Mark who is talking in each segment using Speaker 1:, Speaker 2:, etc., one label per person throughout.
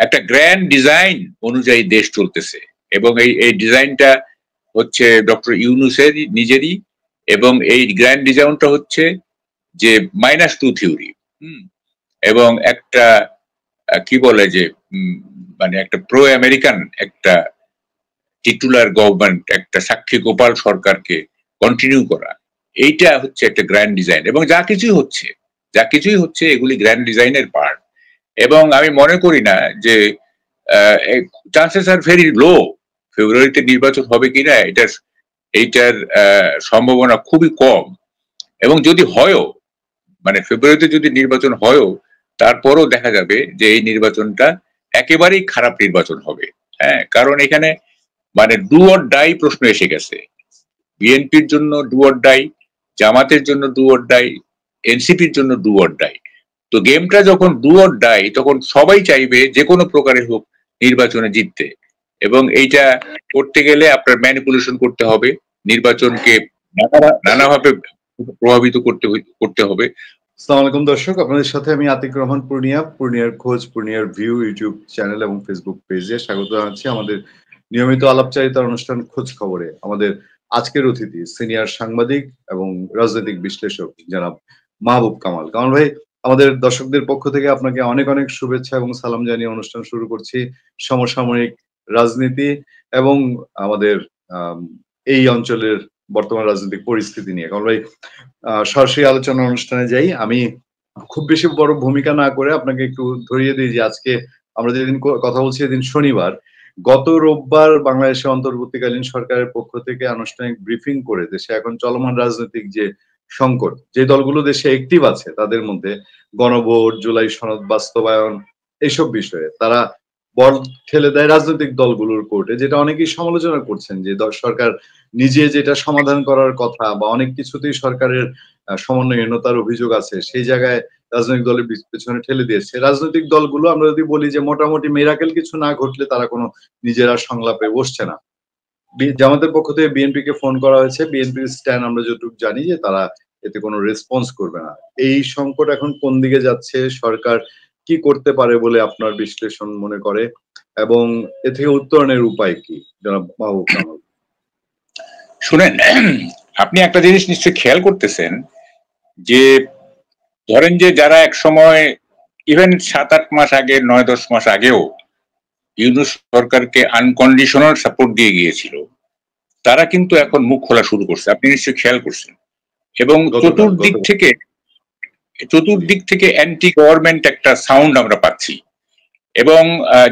Speaker 1: একটা grand design অনুযায়ী দেশ চলতেছে, এবং এই ডিজাইনটা হচ্ছে ডক্টর ইউনূসের নিজেরই, এবং এই গ্র্যান্ড ডিজাইনটা হচ্ছে যে -2 থিওরি, এবং একটা কি বলে যে মানে একটা প্রো আমেরিকান একটা টিটুলার গভর্নমেন্ট, একটা সাক্ষী গোপাল সরকারকে কন্টিনিউ করা, এইটা হচ্ছে একটা গ্র্যান্ড ডিজাইন। এবং যা কিছুই হচ্ছে এগুলি গ্র্যান্ড ডিজাইনের পার্ট। এবং আমি মনে করি না যে চান্সেস আর ভেরি লো ফেব্রুয়ারিতে নির্বাচন হবে কিনা, এইটার সম্ভাবনা খুবই কম। এবং যদি হয়ও, মানে ফেব্রুয়ারিতে যদি নির্বাচন হয়ও, তারপরও দেখা যাবে যে এই নির্বাচনটা একেবারেই খারাপ নির্বাচন হবে। হ্যাঁ, কারণ এখানে মানে ডু অর ডাই প্রশ্ন এসে গেছে। বিএনপির জন্য ডু অর ডাই, জামাতের জন্য ডু অর ডাই, এনসিপির জন্য ডু অর ডাই। তো গেমটা যখন ডু অর ডাই, তখন সবাই চাইবে যে কোনো প্রকারে হোক নির্বাচনে জিততে, এবং এইটা করতে গেলে আপনার ম্যানিপুলেশন করতে হবে, নির্বাচনকে নানাভাবে প্রভাবিত করতে হবে।
Speaker 2: আসসালামু আলাইকুম দর্শক, আপনাদের সাথে আমি আতিক রহমান পূর্ণিয়ার খোঁজ, পূর্ণিয়ার ভিউ ইউটিউব চ্যানেল এবং ফেসবুক পেজে স্বাগত জানাচ্ছি আমাদের নিয়মিত আলাপচারিতার অনুষ্ঠান খোঁজ খবরে। আমাদের আজকের অতিথি সিনিয়র সাংবাদিক এবং রাজনৈতিক বিশ্লেষক জনাব মাহবুব কামাল। কামাল ভাই, আমাদের দর্শকদের পক্ষ থেকে আপনাকে অনেক অনেক শুভেচ্ছা এবং সালাম জানিয়ে অনুষ্ঠান শুরু করছি সমসাময়িক রাজনীতি এবং আমাদের এই অঞ্চলের বর্তমান রাজনৈতিক পরিস্থিতি নিয়ে। কামাল ভাই, সরাসরি আলোচনা অনুষ্ঠানে যাই। আমি খুব বেশি বড় ভূমিকা না করে আপনাকে একটু ধরিয়ে দিই যে আজকে আমরা যেদিন কথা বলছি এদিন শনিবার। গত রোববার বাংলাদেশে অন্তর্বর্তীকালীন সরকারের পক্ষ থেকে আনুষ্ঠানিক ব্রিফিং করে দেশে এখন চলমান রাজনৈতিক যে সংকট, যে দলগুলো দেশে অ্যাক্টিভ আছে তাদের মধ্যে গণভোট, জুলাই সনদ বাস্তবায়ন, এইসব বিষয়ে তারা বল ঠেলে দেয় রাজনৈতিক দলগুলোর কোর্টে, যেটা অনেকেই সমালোচনা করছেন যে সরকার নিজে যেটা সমাধান করার কথা বা অনেক কিছুতেই সরকারের সমন্বয়হীনতার অভিযোগ আছে, সেই জায়গায় রাজনৈতিক দলের পেছনে ঠেলে দিয়েছে। রাজনৈতিক দলগুলো আমরা যদি বলি যে মোটামুটি মিরাকেল কিছু না ঘটলে তারা কোনো নিজেরা সংলাপে বসছে না। জামাতের পক্ষ থেকে বিএনপি কে ফোন করা হয়েছে, বিএনপির স্ট্যান্ড আমরা যতটুকু জানি যে তারা এতে কোনো রেসপন্স করবে না। এই সংকট এখন কোন দিকে যাচ্ছে, সরকার কি করতে পারে বলে আপনার বিশ্লেষণ মনে করে, এবং এ থেকে উত্তরণের উপায় কি জনাব মাহবুব কামাল?
Speaker 1: শুনেন, আপনি একটা জিনিস নিশ্চয়ই খেয়াল করতেছেন যে ধরেন যে যারা এক সময় ইভেন 7-8 মাস আগে, 9-10 মাস আগেও ইউনূস সরকারকে আনকন্ডিশনাল সাপোর্ট দিয়ে গিয়েছিল, তারা কিন্তু এখন মুখ খোলা শুরু করছে, আপনি নিশ্চয়ই খেয়াল করছেন। এবং চতুর্দিক থেকে অ্যান্টি গভর্নমেন্ট একটা সাউন্ড আমরা পাচ্ছি। এবং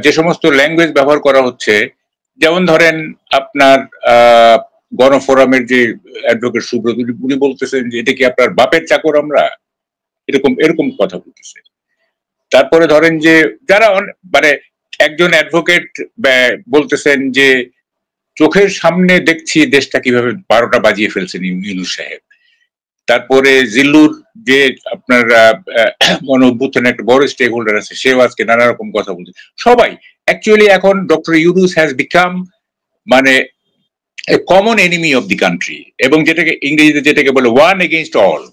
Speaker 1: যে সমস্ত ল্যাঙ্গুয়েজ ব্যবহার করা হচ্ছে, যেমন ধরেন আপনার গণফোরামের যে অ্যাডভোকেট সুব্রত, উনি বলতেছেন যে এটা কি আপনার বাপের চাকর আমরা, এরকম কথা বলতেছে। তারপরে ধরেন যে যারা মানে একজন অ্যাডভোকেট বলতেছেন যে চোখের সামনে দেখছি দেশটা কিভাবে 12টা বাজিয়ে ফেলছেন ইউনূস সাহেব। তারপরে জিল্লুর যে আপনার গণ অভ্যুত্থানের একটা বড় স্টেক হোল্ডার আছে, সেও আজকে নানা রকম কথা বলছে। সবাই অ্যাকচুয়ালি এখন ডক্টর ইউনূস হ্যাজ বিকাম মানে common enemy of the country, এবং যেটাকে ইংরেজিতে যেটাকে বলে ওয়ান এগেইনস্ট অল,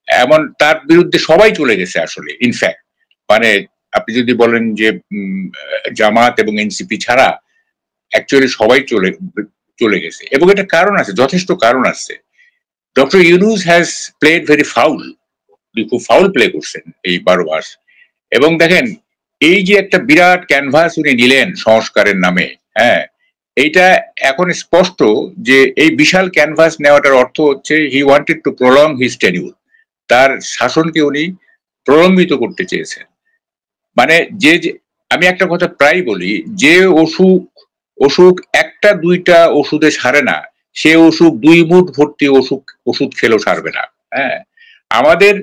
Speaker 1: এমন তার বিরুদ্ধে সবাই চলে গেছে আসলে। ইনফ্যাক্ট মানে আপনি যদি বলেন যে জামাত এবং এনসিপি ছাড়া অ্যাকচুয়ালি সবাই চলে গেছে, এবং এটা কারণ আছে, যথেষ্ট কারণ আছে। Doctor Yunus has played very foul, খুব ফাউল প্লে করছেন এই 12 মাস। এবং দেখেন, এই যে একটা বিরাট ক্যানভাস উনি নিলেন সংস্কারের নামে, হ্যাঁ, এইটা এখন স্পষ্ট যে এই বিশাল ক্যানভাস নেওয়াটার অর্থ হচ্ছে he wanted to prolong his tenure, তার শাসনকে উনি প্রলম্বিত করতে চেয়েছেন। মানে যে আমি একটা কথা প্রায় বলি, যে অসুখ একটা দুইটা ওষুধে সারে না, সে অসুখ 2 মুঠ ভর্তি ওষুধ খেলেও সারবে না। হ্যাঁ, আমাদের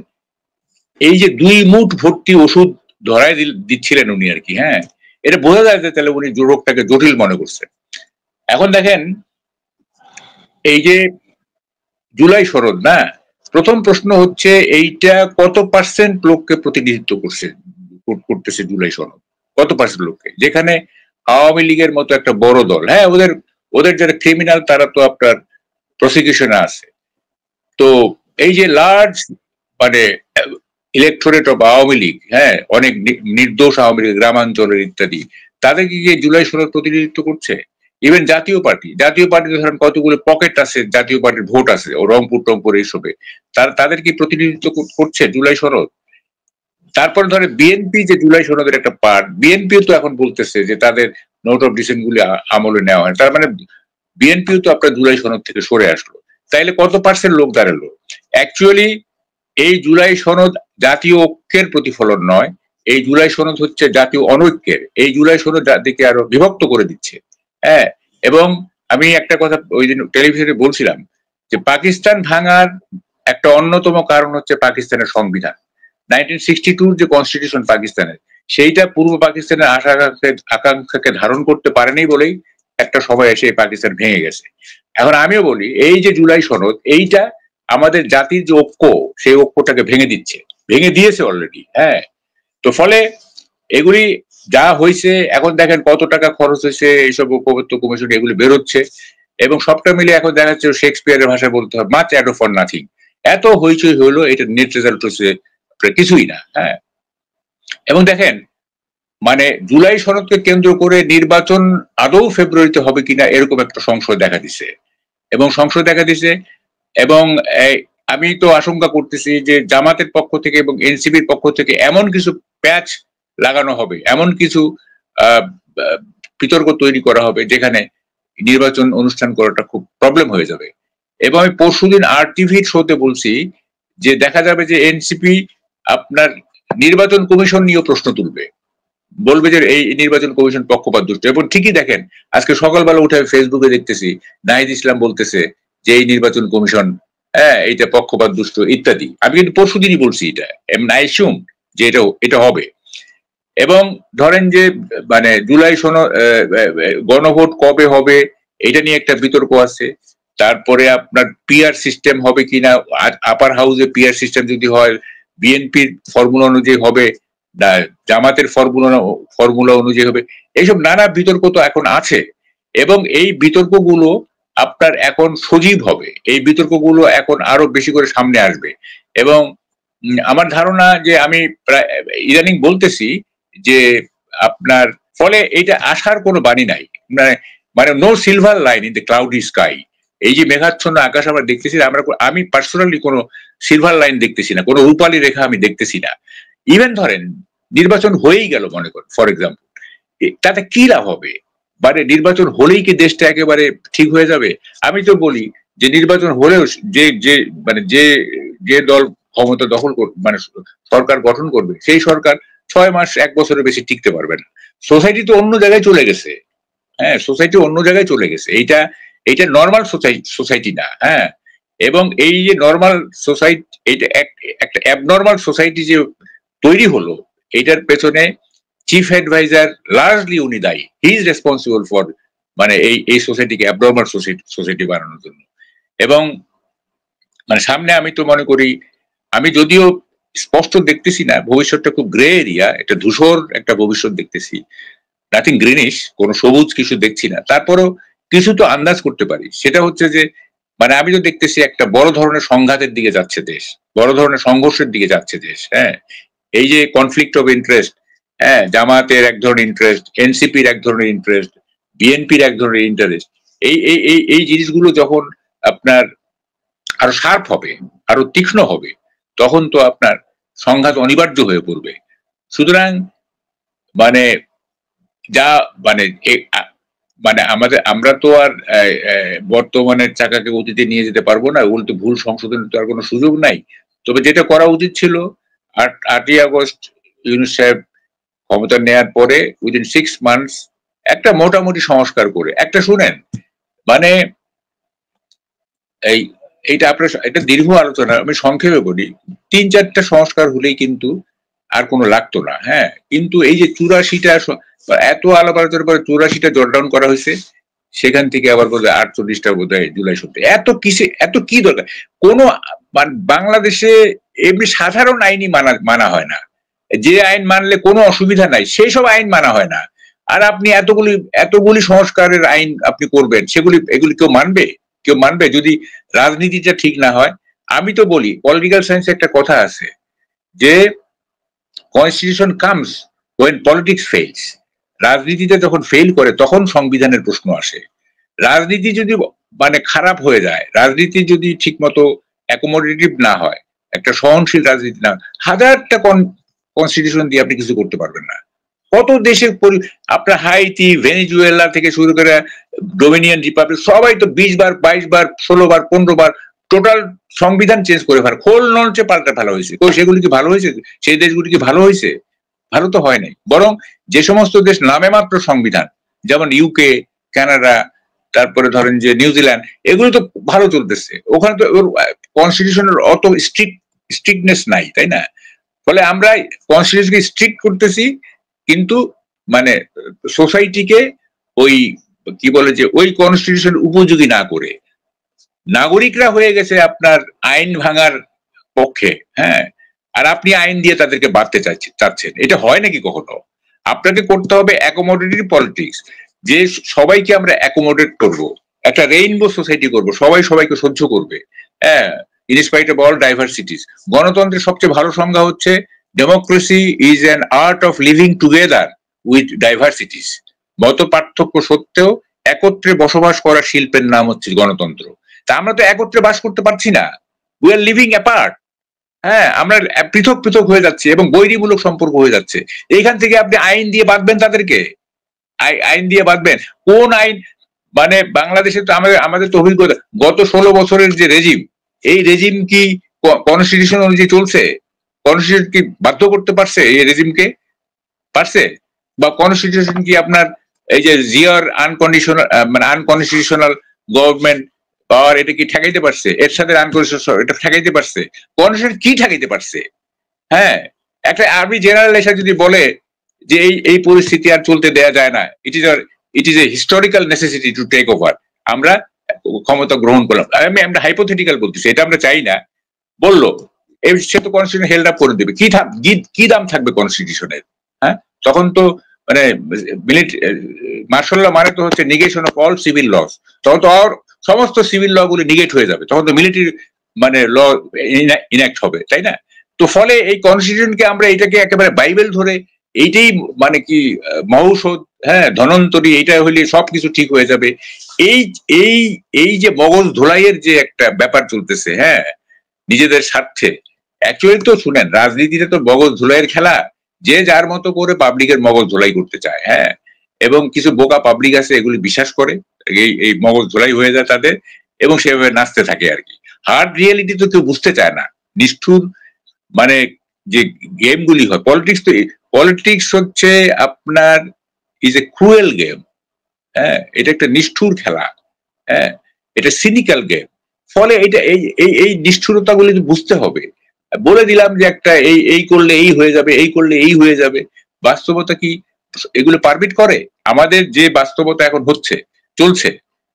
Speaker 1: এই যে 2 মুঠ ভর্তি ওষুধ ধরায় দিচ্ছিলেন উনি আর কি। হ্যাঁ, এটা বোঝা যায় যে তাহলে উনি রোগটাকে জটিল মনে করছেন। এখন দেখেন, এই যে জুলাই সনদ না, প্রথম প্রশ্ন হচ্ছে এইটা কত পার্সেন্ট লোককে প্রতিনিধিত্ব করতেছে জুলাই সনদ, কত পার্সেন্ট লোককে, যেখানে আওয়ামী লীগের মতো একটা বড় দল, হ্যাঁ, ওদের যারা ক্রিমিনাল তারা তো আপনার প্রসিকিউশনে আছে। তো এই যে লার্জ মানে ইলেকটোরেট অফ আওয়ামী লীগ, হ্যাঁ, অনেক নির্দোষ আওয়ামী লীগ, গ্রামাঞ্চলের ইত্যাদি, তাদেরকে গিয়ে জুলাই সনদ প্রতিনিধিত্ব করছে। ইভেন জাতীয় পার্টিতে ধরেন কতগুলো পকেট আছে, জাতীয় পার্টির ভোট আছে ও রংপুর টংপুর এইসবে, তাদের কি প্রতিনিধিত্ব করছে জুলাই সনদ? তারপর ধরে বিএনপি যে জুলাই সনদের একটা পার্ট, বিএনপিও তো এখন বলতেছে যে তাদের নোট অফ ডিসেন্ট গুলি আমলে নেওয়া হয়, তার মানে বিএনপিও তো আপনার জুলাই সনদ থেকে সরে আসলো। তাইলে কত পার্সেন্ট লোক দাঁড়ালো? অ্যাকচুয়ালি এই জুলাই সনদ জাতীয় ঐক্যের প্রতিফলন নয়, এই জুলাই সনদ হচ্ছে জাতীয় অনৈক্যের। এই জুলাই সনদ জাতিকে আরো বিভক্ত করে দিচ্ছে। হ্যাঁ, এবং আমি একটা কথা ওই দিন টেলিভিশনে বলছিলাম যে পাকিস্তান ভাঙার একটা অন্যতম কারণ হচ্ছে পাকিস্তানের সংবিধান। 1962 যে কনস্টিটিউশন পাকিস্তানের, সেইটা পূর্ব পাকিস্তানের আকাঙ্ক্ষাকে ধারণ করতে পারেনি বলেই একটা সময় এসে পাকিস্তান ভেঙে গেছে। এখন আমিও বলি এই যে জুলাই সনদ, এইটা আমাদের জাতির যে ঐক্য, সেই ঐক্যটাকে ভেঙে দিয়েছে অলরেডি। হ্যাঁ, তো ফলে এগুলি যা হয়েছে, এখন দেখেন কত টাকা খরচ হয়েছে এইসব ঐক্যবদ্ধ কমিশন, এগুলি বেরোচ্ছে, এবং সবটা মিলে এখন দেখা যাচ্ছে শেক্সপিয়ারের ভাষায় বলতে হবে মাচ অ্যাডো ফর নাথিং। এত হইচই হলো, এটা নেট রেজাল্ট হচ্ছে কিছুই না। হ্যাঁ, এবং দেখেন মানে জুলাই সনদকে কেন্দ্র করে নির্বাচন আদৌ ফেব্রুয়ারিতে হবে কিনা এরকম একটা সংশয় দেখা দিছে, এবং আমি তো আশঙ্কা করতেছি যে জামাতের পক্ষ থেকে এবং এনসিপির পক্ষ থেকে এমন কিছু প্যাচ লাগানো হবে, এমন কিছু বিতর্ক তৈরি করা হবে যেখানে নির্বাচন অনুষ্ঠান করাটা খুব প্রবলেম হয়ে যাবে। এবং আমি পরশুদিন আরটিভির শোতে বলছি যে দেখা যাবে যে এনসিপি আপনার নির্বাচন কমিশন নিয়েও প্রশ্ন তুলবে, বলবে যে এই নির্বাচন কমিশন পক্ষপাতদুষ্ট। এবং ঠিকই দেখেন আজকে সকালবেলা উঠে ফেসবুকে দেখতেছি নাহিদ ইসলাম বলতেছে যে এই নির্বাচন কমিশন, হ্যাঁ, এটা পক্ষপাতদুষ্ট ইত্যাদি। আমি কিন্তু পরশুদিনই বলছি এটা, আই অ্যাসিউম যে এটা হবে। এবং ধরেন যে মানে জুলাই সনদ গণভোট কবে হবে এটা নিয়ে একটা বিতর্ক আছে। তারপরে আপনার পিআর সিস্টেম হবে কিনা, আপার হাউসে পিআর সিস্টেম যদি হয় বিএনপির ফর্মুলা অনুযায়ী হবে, জামাতের ফর্মুলা অনুযায়ী হবে, এইসব নানা বিতর্ক তো এখন আছে। এবং এই বিতর্কগুলো আপনার এখন সজীব হবে, এই বিতর্কগুলো এখন আরো বেশি করে সামনে আসবে। এবং আমার ধারণা যে আমি প্রায় ইদানিং বলতেছি যে আপনার ফলে এইটা আসার কোনো বাণী নাই, মানে no silver line in the cloudy sky. এই যে মেঘাচ্ছন্ন আকাশ আমরা দেখতেছি, আমি পার্সোনালি কোনো সিলভার লাইন দেখতেছি না, কোনো রূপালী রেখা আমি দেখতেছি না। ইভেন ধরেন নির্বাচন হয়েই গেল মনে করেন ফর এক্সাম্পল, তাতে কি লাভ হবে? মানে নির্বাচন হলেই কি দেশটা একেবারে ঠিক হয়ে যাবে? আমি তো বলি যে নির্বাচন হলেও যে দল ক্ষমতা দখল মানে সরকার গঠন করবে, সেই সরকার 6 মাস 1 বছরের বেশি টিকতে পারবে না। সোসাইটি তো অন্য জায়গায় চলে গেছে। হ্যাঁ, সোসাইটি অন্য জায়গায় চলে গেছে, এইটা নর্মাল সোসাইটি না। হ্যাঁ, এবং এই যে নর্মাল সোসাইটি, এইটা একটা অ্যাবনর্মাল সোসাইটি যে তৈরি হলো, এইটার পেছনে চিফ অ্যাডভাইজার লার্জলি উনি দায়ী। হি ইজ রেসপন্সিবল ফর মানে এই সোসাইটিকে অ্যাবনর্মাল সোসাইটি বানানোর জন্য। এবং মানে সামনে আমি তো মনে করি, আমি যদিও স্পষ্ট দেখতেছি না, ভবিষ্যৎটা খুব গ্রে এরিয়া, একটা ধূসর একটা ভবিষ্যৎ দেখতেছি, নাথিং গ্রিনিশ, কোনো সবুজ কিছু দেখছি না। তারপরও কিছু তো আন্দাজ করতে পারি, সেটা হচ্ছে যে মানে আমি তো দেখতেছি একটা বড় ধরনের সংঘাতের দিকে যাচ্ছে দেশ, বড় ধরনের সংঘর্ষের দিকে যাচ্ছে দেশ। হ্যাঁ, এই যে কনফ্লিক্ট অফ ইন্টারেস্ট, হ্যাঁ, জামাতের এক ধরনের ইন্টারেস্ট, এনসিপির এক ধরনের ইন্টারেস্ট, বিএনপির এক ধরনের ইন্টারেস্ট, এই জিনিসগুলো যখন আপনার আরো শার্প হবে, আরো তীক্ষ্ণ হবে, তখন তো আপনার সংঘাত অনিবার্য হয়ে পড়বে। সুতরাং মানে যা মানে আমরা তো আর বর্তমানের চাকাকে অতীতে নিয়ে যেতে পারবো না, উল্টো ভুল সংশোধনের তো আর কোনো সুযোগ নাই। তবে যেটা করা উচিত ছিল 8ই আগস্ট ইউনূস সাহেব ক্ষমতা নেয়ার পরে উইদিন 6 মান্থস একটা মোটামুটি সংস্কার করে একটা, শুনেন মানে এইটা আপনার একটা দীর্ঘ আলোচনা, আমি সংক্ষেপে বলি, 3-4টা সংস্কার হলেই কিন্তু আর কোনো লাগতো না। হ্যাঁ, কিন্তু এই যে 84টা এত আলাপ আলোচনার পরে 84টা জটডাউন করা হয়েছে, সেখান থেকে আবার বোধ হয় 48টা বোধ হয় জুলাই সনদে। এত কি দরকার? কোন বাংলাদেশে এমনি সাধারণ আইনই মানা হয় না, যে আইন মানলে কোনো অসুবিধা নাই সেই সব আইন মানা হয় না। আর আপনি এতগুলি সংস্কারের আইন আপনি করবেন, এগুলি কেউ মানবে যদি রাজনীতিটা ঠিক না হয়? আমি তো বলি পলিটিক্যাল সায়েন্সে একটা কথা আছে যে constitution comes when politics fails. রাজনীতিতে যখন ফেল করে তখন সংবিধানের প্রশ্ন আসে। রাজনীতি যদি মানে খারাপ হয়ে যায়, রাজনীতি যদি ঠিক মতো অ্যাকোমোডেটিভ না হয়, একটা সহনশীল রাজনীতি না, হাজারটা কনস্টিটিউশন দিয়ে আপনি কিছু করতে পারবেন না। কত দেশে আপনার হাইতি, ভেনেজুয়েলা থেকে শুরু করে ডোমিনিয়ন রিপাবলিক সবাই তো 20 বার 22 বার 16 বার 15 বার টোটাল সংবিধান চেঞ্জ করে ফেলা, খোল নলচে পাল্টে ফেলা হয়েছে। সেগুলি কি ভালো হয়েছে? সেই দেশগুলি কি ভালো হয়েছে? ভালো তো হয় নাই। বরং যে সমস্ত দেশ নামে মাত্র সংবিধান, যেমন ইউকে, কানাডা, তারপরে ধরেন যে নিউজিল্যান্ড, এগুলো তো ভালো চলতেছে। ওখানে তো কনস্টিটিউশনের অত স্ট্রিক্টনেস নাই, তাই না? ফলে আমরা কনস্টিটিউশনকে স্ট্রিক্ট করতেছি, কিন্তু মানে সোসাইটিকে ওই কি বলে যে ওই কনস্টিটিউশন উপযোগী না করে নাগরিকরা হয়ে গেছে আপনার আইন ভাঙার পক্ষে। হ্যাঁ, আর আপনি আইন দিয়ে তাদেরকে বাড়তে চাচ্ছেন। এটা হয় নাকি কখনো? আপনাকে করতে হবে অ্যাকোমোডেটিভ পলিটিক্স, যে সবাইকে আমরা অ্যাকোমোডেট করব, একটা রেইনবো সোসাইটি করব, সবাই সবাইকে সহ্য করবে। হ্যাঁ, ইন স্পাইট অফ অল ডাইভার্সিটিস। গণতন্ত্রের সবচেয়ে ভালো সংজ্ঞা হচ্ছে democracy is an art of living together with ডাইভার্সিটিস। মত পার্থক্য সত্ত্বেও একত্রে বসবাস করার শিল্পের নাম হচ্ছে গণতন্ত্র। তা আমরা তো একত্রে বাস করতে পারছি না, উই আর লিভিং অ্যাপার্ট। হ্যাঁ, আমরা পৃথক পৃথক হয়ে যাচ্ছি এবং বৈরীমূলক সম্পর্ক হয়ে যাচ্ছে। এইখান থেকে আপনি আইন দিয়ে বাঁধবেন তাদেরকে, আইন দিয়ে বাঁধবেন কোন আইন? মানে বাংলাদেশে তো আমাদের তো অভিজ্ঞতা, গত 16 বছরের যে রেজিম, এই রেজিম কি কনস্টিটিউশন অনুযায়ী চলছে? কনস্টিটিউশন কি বাধ্য করতে পারছে এই রেজিমকে? পারছে? বা কনস্টিটিউশন কি আপনার এই যে জিয়ার আনকনস্টিটিউশনাল গভর্নমেন্ট পাওয়ার, এটা কি ঠেকাইতে পারছে? এর সাথে আনকনস্টিটিউশনাল এটা ঠেকাইতে পারছে? কনস্টিটিউশন কি ঠেকাইতে পারছে? হ্যাঁ, একটা আর্মি জেনারেল এসে যদি বলে যে এই পরিস্থিতি আর চলতে দেয়া যায় না, it is a historical necessity to take over, আমরা ক্ষমতা গ্রহণ করলাম, আমরা হাইপোথেটিক্যাল বলতেছি, এটা আমরা চাই না, বললো, সে তো কনস্টিটিউশন হেল্ড আপ করে দেবে। কি দাম থাকবে কনস্টিটিউশনের? হ্যাঁ, তখন তো মানে মার্শাল ল মানে তো হচ্ছে negation of all civil laws. তখন তো সমস্ত সিভিল ল গুলি নিগেট হয়ে যাবে, তখন তো মিলিটারি মানে ল ইনঅ্যাক্ট হবে, তাই না? তো ফলে এই কনস্টিটিউশনকে আমরা এটাকে একেবারে বাইবেল ধরে এইটাই মানে কি মহৌষধ, হ্যাঁ ধনন্তরী, এইটা হইলে সবকিছু ঠিক হয়ে যাবে, এই এই এই যে মগজ ধোলাইয়ের যে একটা ব্যাপার চলতেছে, হ্যাঁ নিজেদের স্বার্থে। অ্যাকচুয়ালি তো শুনেন, রাজনীতিতে তো মগজ ধোলাইয়ের খেলা, যে যার মতো করে পাবলিকের মগজ ধোলাই করতে চায়। হ্যাঁ, এবং কিছু বোকা পাবলিক আছে এগুলি বিশ্বাস করে, এই মগজ ধোলাই হয়ে যায় তাদের, এবং সেভাবে নাচতে থাকে আর কি। হার্ড রিয়েলিটি তো কেউ বুঝতে চায় না। নিষ্ঠুর মানে যে গেমগুলি হয়, পলিটিক্স হচ্ছে আপনার ইজ এ ক্রুয়েল গেম। হ্যাঁ, এটা একটা নিষ্ঠুর খেলা। হ্যাঁ, এটা সিনিক্যাল গেম। ফলে এটা এই নিষ্ঠুরতাগুলি বুঝতে হবে। বলে দিলাম যে একটা এই করলে এই হয়ে যাবে, এই করলে এই হয়ে যাবে, বাস্তবতা কি এগুলো পারমিট করে? আমাদের যে বাস্তবতা এখন হচ্ছে চলছে,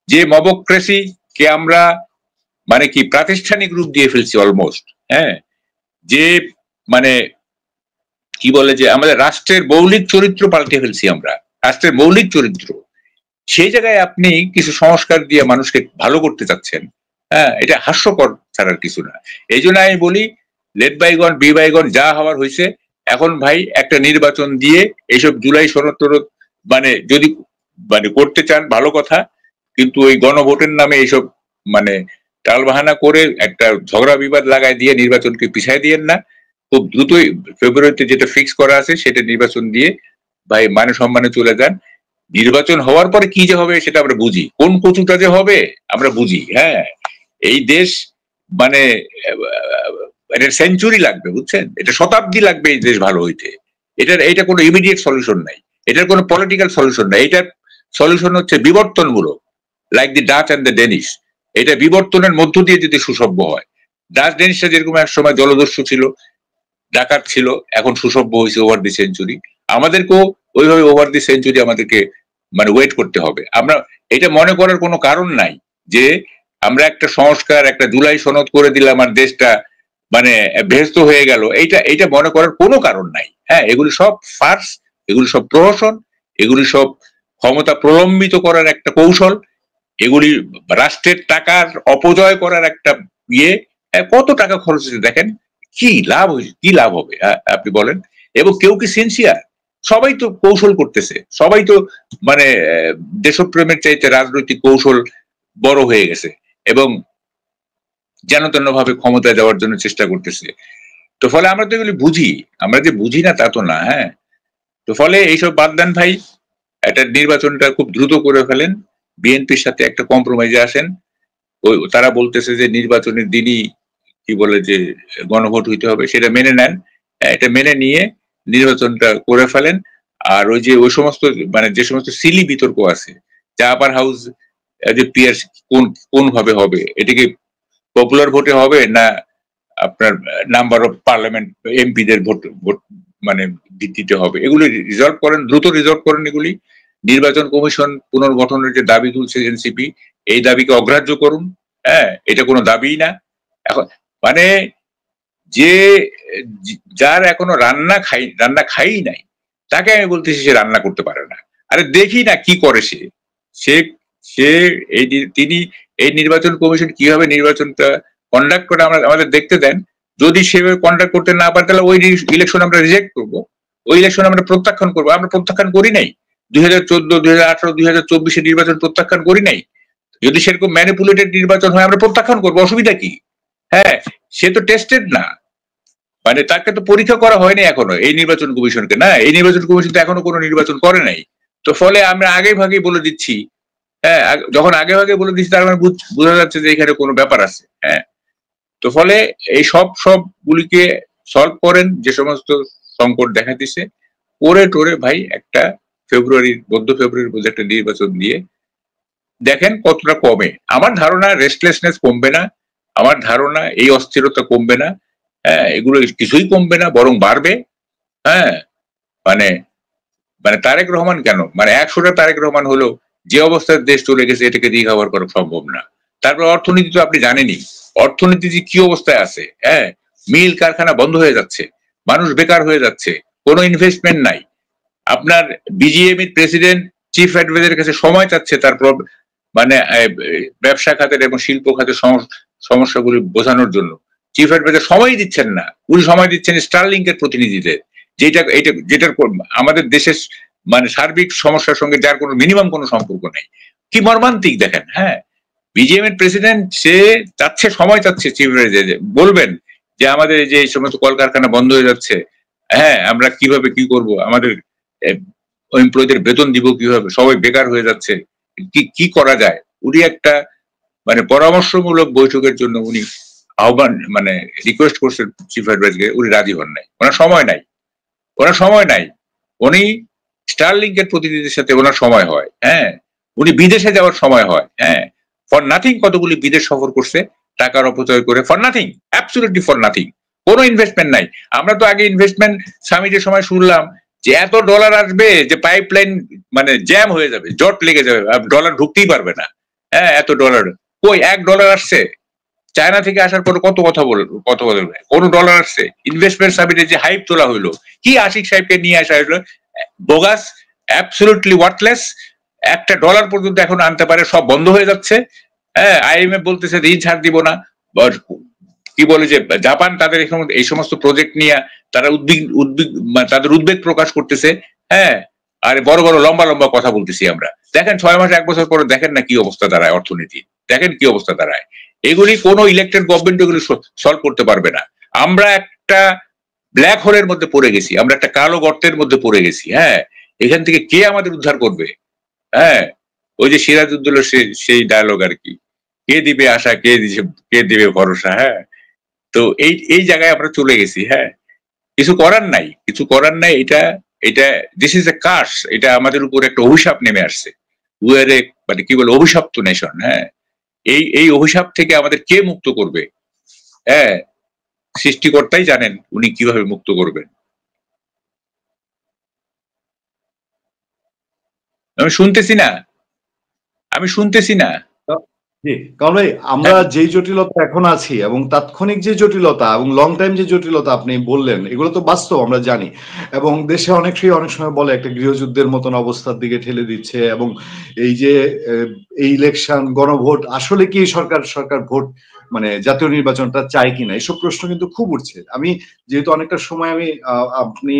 Speaker 1: যে মবক্রেসি কে আমরা মানে কি প্রাতিষ্ঠানিক রূপ দিয়ে ফেলছি অলমোস্ট। হ্যাঁ, যে মানে কি বলে যে আমাদের রাষ্ট্রের মৌলিক চরিত্র পাল্টে ফেলছি আমরা, রাষ্ট্রের মৌলিক চরিত্র। সেই জায়গায় আপনি কিছু সংস্কার দিয়ে মানুষকে ভালো করতে চাচ্ছেন, হ্যাঁ, এটা হাস্যকর ছাড়ার কিছু না। এই জন্য আমি বলি, লেট বাইগন বি বাইগন, যা হওয়ার হয়েছে। এখন ভাই একটা নির্বাচন দিয়ে এইসব জুলাই সনদ টনদ মানে যদি মানে করতে চান ভালো কথা, কিন্তু ওই গণভোটের নামে এইসব মানে টালবাহানা করে একটা ঝগড়া বিবাদ লাগাই দিয়ে নির্বাচনকে পিছাই দিয়েন না। খুব দ্রুতই ফেব্রুয়ারিতে যেটা ফিক্স করা আছে সেটা নির্বাচন দিয়ে ভাই মানে সম্মানে চলে যান। নির্বাচন হওয়ার পরে কি যে হবে সেটা আমরা বুঝি, কোন কচুটা যে হবে আমরা বুঝি। হ্যাঁ, এই দেশ মানে এটা সেঞ্চুরি লাগবে, বুঝছেন, এটা শতাব্দী লাগবে এই দেশ ভালো হইতে। এটা কোনো ইমিডিয়েট সলিউশন নাই, এটার কোনো পলিটিক্যাল সলিউশন নাই। এটার সলিউশন হচ্ছে বিবর্তনমূলক, like the Dutch and the Danish. এটা বিবর্তনের মধ্য দিয়ে যদি সুসভ্য হয়। ডাচ ডেনিশটা যেরকম এক সময় জলদস্যু ছিল, ডাকাত ছিল, এখন সুসভ্য হয়েছে ওভার দি সেঞ্চুরি। আমাদেরকেও ওইভাবে ওভার দি সেঞ্চুরি আমাদেরকে মানে ওয়েট করতে হবে। আমরা এটা মনে করার কোনো কারণ নাই যে আমরা একটা সংস্কার, একটা জুলাই সনদ করে দিলাম আর দেশটা মানে বেহেস্ত হয়ে গেল, এইটা মনে করার কোনো কারণ নাই। হ্যাঁ, এগুলি সব ফার্স, এগুলি সব প্রহসন, এগুলি সব ক্ষমতা প্রলম্বিত করার একটা কৌশল, এগুলি রাষ্ট্রের টাকার অপচয় করার একটা ইয়ে। কত টাকা খরচ হচ্ছে দেখেন, কি লাভ কি লাভ হবে আপনি বলেন? এবং কেউ কি সিনসিয়ার? সবাই তো কৌশল করতেছে, সবাই তো মানে দেশপ্রেমের চাইতে রাজনৈতিক কৌশল বড় হয়ে গেছে এবং যেন তেন ভাবে ক্ষমতায় যাওয়ার জন্য চেষ্টা করতেছে। তো ফলে আমরা তো এগুলি বুঝি, আমরা যে বুঝি না তা তো না। হ্যাঁ, তো ফলে এইসব বাদ দেন ভাই, একটা নির্বাচনটা খুব দ্রুত করে ফেলেন, বিএনপির সাথে একটা কম্প্রোমাইজে আসেন। ওই তারা বলতেছে যে নির্বাচনের দিনই কি বলে যে গণভোট হইতে হবে, সেটা মেনে নেন, এটা মেনে নিয়ে নির্বাচনটা করে ফেলেন। আর ওই যে ওই সমস্ত মানে যে সমস্ত সিলি বিতর্ক আছে, যে আপার হাউস যে পিয়ার কোন ভাবে হবে, এটাকে পপুলার ভোটে হবে না আপনার নাম্বার অফ পার্লামেন্ট এমপিদের ভোট ভোট মানে ভিত্তিতে হবে, এগুলি রিজলভ করেন, দ্রুত রিজলভ করেন এগুলি। নির্বাচন কমিশন পুনর্গঠনের যে দাবি তুলছে এনসিপি, এই দাবিকে অগ্রাহ্য করুন। হ্যাঁ, এটা কোনো দাবিই না এখন। মানে যে যার এখনো রান্না খাই নাই, তাকে আমি বলতেছি সে রান্না করতে পারে না। আরে দেখি না কি করে সে সে সে এই তিনি এই নির্বাচন কমিশন কিভাবে নির্বাচনটা কন্ডাক্ট করে আমরা আমাদের দেখতে দেন। যদি সেভাবে কন্ডাক্ট করতে না পারে তাহলে ওই ইলেকশন আমরা রিজেক্ট করবো, ওই ইলেকশন আমরা প্রত্যাখ্যান করবো। আমরা প্রত্যাখ্যান করি নাই 2014, 2018, 2024 নির্বাচন প্রত্যাখ্যান করি নাই। যদি সেরকম ম্যানিপুলেটেড নির্বাচন হয় আমরা প্রত্যাখ্যান করবো, অসুবিধা কি? হ্যাঁ, সে তো টেস্টেড না, মানে তাকে তো পরীক্ষা করা হয়নি এখনো এই নির্বাচন কমিশনকে। না, এই নির্বাচন কমিশন তো এখনো কোনো নির্বাচন করে নাই। তো ফলে আমরা আগে ভাগে বলে দিচ্ছি। হ্যাঁ, যখন আগে ভাগে বলে দিচ্ছি তার মানে বোঝা যাচ্ছে যে এখানে কোনো ব্যাপার আছে। হ্যাঁ, তো ফলে এই সবগুলিকে সলভ করেন, যে সমস্ত সংকট দেখা দিছে করে টোরে ভাই একটা মধ্য ফেব্রুয়ারির মধ্যে একটা নির্বাচন দিয়ে দেখেন কতটা কমে। আমার ধারণা রেস্টলেসনেস কমবে না, আমার ধারণা এই অস্থিরতা কমবে না। হ্যাঁ, এগুলো কিছুই কমবে না, বরং বাড়বে। হ্যাঁ, মানে মানে তারেক রহমান কেন, মানে 100টা তারেক রহমান হলো, যে অবস্থায় দেশ চলে গেছে এটাকে রিকভার করা সম্ভব না। তারপর অর্থনীতি তো আপনি জানেনই, অর্থনীতি যে কি অবস্থায় আছে। হ্যাঁ, মিল কারখানা বন্ধ হয়ে যাচ্ছে, মানুষ বেকার হয়ে যাচ্ছে, কোনো ইনভেস্টমেন্ট নাই। আপনার বিজিএম এর প্রেসিডেন্ট চিফ অ্যাডভাইজারের কাছে সময় চাচ্ছে তার মানে ব্যবসা খাতের এবং শিল্প খাতের সমস্যাগুলি বোঝানোর জন্য। চিফ অ্যাডভাইজার সময় দিচ্ছেন না, উনি সময় দিচ্ছেন স্টারলিংকের প্রতিনিধিদের, যেটার আমাদের দেশের মানে সার্বিক সমস্যার সঙ্গে যার কোনো মিনিমাম কোনো সম্পর্ক নেই। কি মর্মান্তিক দেখেন। হ্যাঁ, বিজিএম এর প্রেসিডেন্ট সে চাচ্ছে, সময় চাচ্ছে চিফ অ্যাডভাইজার, বলবেন যে আমাদের যে এই সমস্ত কলকারখানা বন্ধ হয়ে যাচ্ছে, হ্যাঁ আমরা কিভাবে কি করব, আমাদের এমপ্লয়ীদের বেতন দিব কিভাবে, সবাই বেকার হয়ে যাচ্ছে, কি করা যায়। উনি একটা মানে পরামর্শমূলক বৈঠকের জন্য উনি আহ্বান মানে রিকোয়েস্ট করছেন চিফ অ্যাডভাইজারকে, উনি রাজি হন নাই। ওনার সময় নাই, ওনার সময় নাই। উনি স্টারলিংকের প্রতিনিধির সাথে ওনার সময় হয়। হ্যাঁ, উনি বিদেশে যাওয়ার সময় হয়। হ্যাঁ, ফর নাথিং কতগুলি বিদেশ সফর করছে টাকার অপচয় করে, for nothing, absolutely for nothing, কোনো ইনভেস্টমেন্ট নাই। আমরা তো আগে ইনভেস্টমেন্ট সামিটের সময় শুনলাম যে এত ডলার আসবে যে পাইপলাইন মানে জ্যাম হয়ে যাবে, জট লেগে যাবে, ডলার ঢুকতেই পারবে না। হ্যাঁ, এত ডলার কই, $1 আসছে চায়না থেকে আসার পরে, কত কথা বলবে, কোন ডলার আসছে? ইনভেস্টমেন্ট সামিটে যে হাইপ তোলা হইলো, কি আশিক সাহেবকে নিয়ে আসা হইলো, বোগাস, অ্যাবসলিউটলি ওয়ার্থলেস। $1 পর্যন্ত এখন আনতে পারে, সব বন্ধ হয়ে যাচ্ছে। হ্যাঁ, আইএমএফ বলতেছে ঋণ ছাড় দিব না। কি বলে যে জাপান তাদের এই সমস্ত প্রজেক্ট নিয়ে তারা তাদের উদ্বেগ প্রকাশ করতেছে। হ্যাঁ, আর বড় বড় লম্বা লম্বা কথা বলতেছি আমরা। দেখেন 6 মাস 1 বছর পরে দেখেন না কি অবস্থা দাঁড়ায় অর্থনীতি, দেখেন কি অবস্থা দাঁড়ায়। এগুলি কোনো ইলেক্টেড গভর্নমেন্ট এগুলি সলভ করতে পারবে না। আমরা একটা ব্ল্যাক হোলের মধ্যে পড়ে গেছি, আমরা একটা কালো গর্তের মধ্যে পড়ে গেছি। হ্যাঁ, এখান থেকে কে আমাদের উদ্ধার করবে? হ্যাঁ, ওই যে সিরাজউদ্দৌলার সেই ডায়লগ আর কি, কে দিবে আশা, কে দিবে ভরসা। হ্যাঁ, তো এই জায়গায় আমরা চলে গেছি। হ্যাঁ, কিছু করার নাই, কিছু করার নাই। এটা এটা দিস ইজ এ কার্স, এটা আমাদের উপর একটা অভিশাপ নেমে আসছে। উই আর এ মানে কি বলে অভিশপ্ত নেশন। হ্যাঁ, এই অভিশাপ থেকে আমাদের কে মুক্ত করবে? হ্যাঁ, সৃষ্টিকর্তাই জানেন উনি কিভাবে মুক্ত করবেন। আমি শুনতেছি না, আমি শুনতেছি না।
Speaker 2: জি, কারণ আমরা যেই জটিলতা এখন আছি এবং তাৎক্ষণিক যে জটিলতা এবং লং টাইম যে জটিলতা আপনি বললেন, এগুলো তো বাস্তব, আমরা জানি। এবং দেশে অনেক সময় বলে একটা গৃহযুদ্ধের মতন অবস্থার দিকে ঠেলে দিচ্ছে। এবং এই যে এই ইলেকশন, গণভোট, আসলে কি সরকার ভোট মানে জাতীয় নির্বাচনটা চায় কিনা, এসব প্রশ্ন কিন্তু খুব উঠছে। আমি যেহেতু অনেকটা সময় আপনি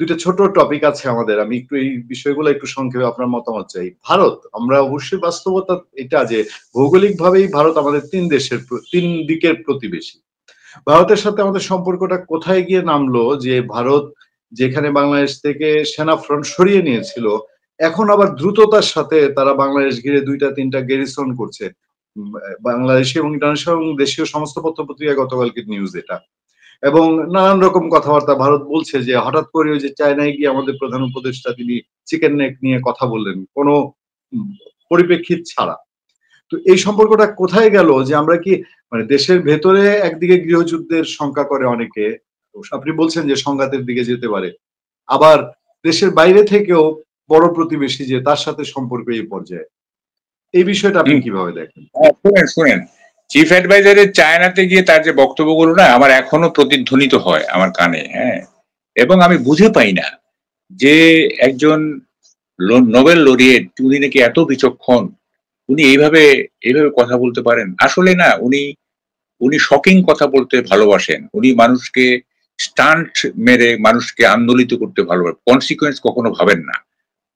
Speaker 2: দুইটা ছোট টপিক আছে আমাদের, আমি একটু এই বিষয়গুলো একটু সংক্ষেপে আপনার মতামত চাই। ভারত, আমরা অবশ্যই বাস্তবতা এটা যে ভৌগোলিক ভাবেই ভারত আমাদের তিন দিকের প্রতিবেশী। ভারতের সাথে আমাদের সম্পর্কটা কোথায় গিয়ে নামলো যে ভারত যেখানে বাংলাদেশ থেকে সেনা ফ্রন্ট সরিয়ে নিয়েছিল, এখন আবার দ্রুততার সাথে তারা বাংলাদেশ ঘিরে 2-3টা গ্যারিসন করছে। বাংলাদেশি এবং ইন্টারন্যাশনাল এবং দেশীয় সমস্ত পত্রপত্রিকায় গতকালকে নিউজ এটা। এবং নানান রকম কথাবার্তা ভারত বলছে যে হঠাৎ করে ওই যে চায়নায় গিয়ে আমাদের প্রধান উপদেষ্টা তিনি চিকেন নেক নিয়ে কথা বললেন কোনো পরিপ্রেক্ষিত ছাড়া। তো এই সম্পর্কটা কোথায় গেল যে আমরা কি মানে দেশের ভেতরে একদিকে গৃহযুদ্ধের শঙ্কা করে অনেকে, আপনি বলছেন যে সংঘাতের দিকে যেতে পারে, আবার দেশের বাইরে থেকেও বড় প্রতিবেশী যে তার সাথে সম্পর্ক এই পর্যায়ে, এই বিষয়টা আপনি কিভাবে দেখেন?
Speaker 1: শুনেন, চিফ অ্যাডভাইজারের চায়নাতে গিয়ে তার যে বক্তব্যগুলো না আমার এখনো প্রতিধ্বনিত হয় আমার কানে, হ্যাঁ। এবং আমি বুঝে পাই না যে একজন নোবেল লরিয়েট উনি নাকি এত বিচক্ষণ, উনি এইভাবে কথা বলতে পারেন। আসলে না, উনি শকিং কথা বলতে ভালোবাসেন। উনি মানুষকে স্টান্ট মেরে মানুষকে আন্দোলিত করতে ভালোবাসেন, কনসিকুয়েন্স কখনো ভাবেন না।